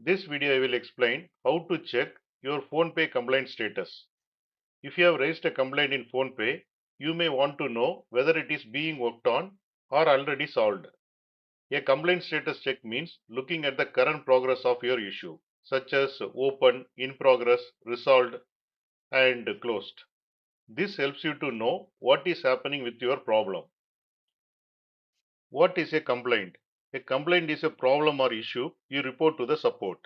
This video I will explain how to check your PhonePe complaint status. If you have raised a complaint in PhonePe, you may want to know whether it is being worked on or already solved. A complaint status check means looking at the current progress of your issue, such as open, in progress, resolved, and closed. This helps you to know what is happening with your problem. What is a complaint? A complaint is a problem or issue you report to the support.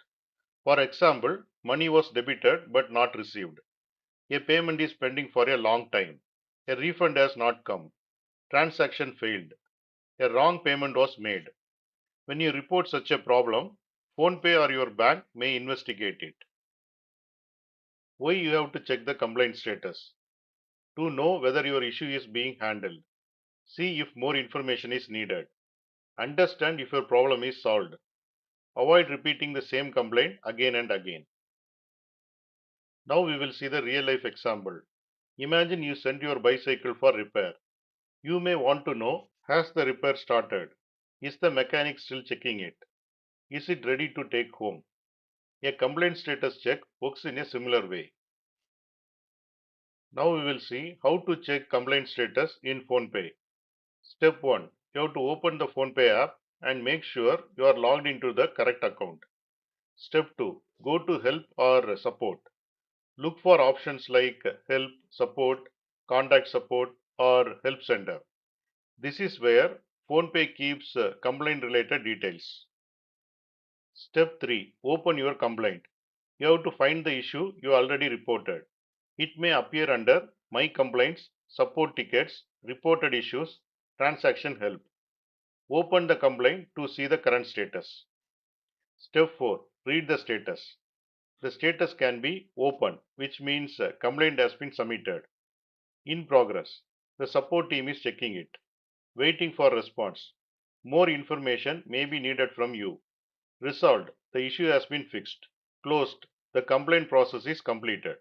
For example, money was debited but not received. A payment is pending for a long time. A refund has not come. Transaction failed. A wrong payment was made. When you report such a problem, PhonePe or your bank may investigate it. Why you have to check the complaint status? To know whether your issue is being handled. See if more information is needed. Understand if your problem is solved. Avoid repeating the same complaint again and again. Now we will see the real life example. Imagine you sent your bicycle for repair. You may want to know, has the repair started? Is the mechanic still checking it? Is it ready to take home? A complaint status check works in a similar way. Now we will see how to check complaint status in PhonePe. Step 1. You have to open the PhonePe app and make sure you are logged into the correct account. Step 2. Go to Help or Support. Look for options like Help, Support, Contact Support, or Help Center. This is where PhonePe keeps complaint related details. Step 3. Open your complaint. You have to find the issue you already reported. It may appear under My Complaints, Support Tickets, Reported Issues, Transaction Help. Open the complaint to see the current status. Step 4. Read the status. The status can be open, which means complaint has been submitted. In progress. The support team is checking it. Waiting for response. More information may be needed from you. Resolved. The issue has been fixed. Closed. The complaint process is completed.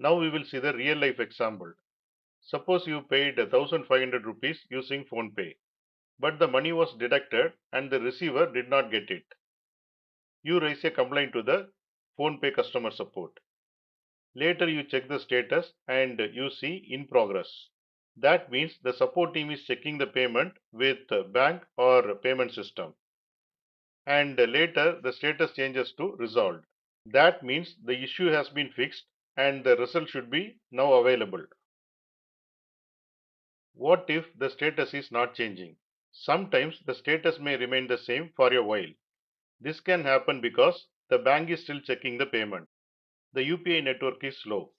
Now we will see the real life example. Suppose you paid 1500 rupees using PhonePe, but the money was deducted and the receiver did not get it. You raise a complaint to the PhonePe customer support. Later you check the status and you see in progress. That means the support team is checking the payment with bank or payment system. And later the status changes to resolved. That means the issue has been fixed and the result should be now available. What if the status is not changing? Sometimes the status may remain the same for a while. This can happen because the bank is still checking the payment. The UPI network is slow.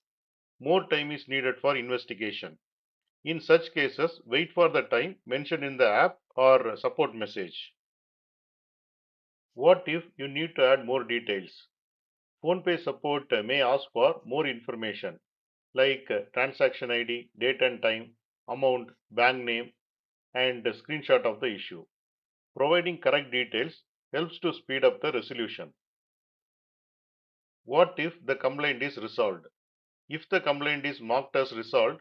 More time is needed for investigation. In such cases, wait for the time mentioned in the app or support message. What if you need to add more details? PhonePe support may ask for more information like transaction ID, date and time, amount, bank name, and a screenshot of the issue. Providing correct details helps to speed up the resolution. What if the complaint is resolved? If the complaint is marked as resolved,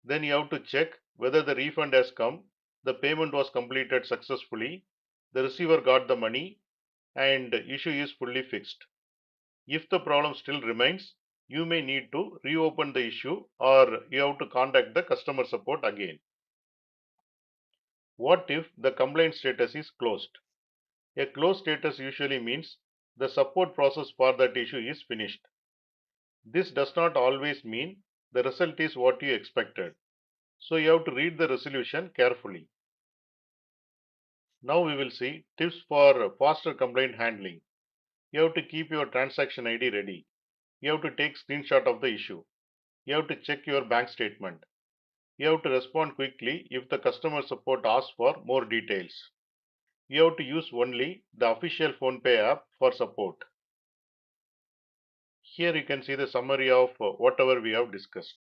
then you have to check whether the refund has come, the payment was completed successfully, the receiver got the money, and the issue is fully fixed. If the problem still remains, you may need to reopen the issue or you have to contact the customer support again. What if the complaint status is closed? A closed status usually means the support process for that issue is finished. This does not always mean the result is what you expected. So you have to read the resolution carefully. Now we will see tips for faster complaint handling. You have to keep your transaction ID ready. You have to take screenshot of the issue. You have to check your bank statement. You have to respond quickly if the customer support asks for more details. You have to use only the official PhonePe app for support. Here you can see the summary of whatever we have discussed.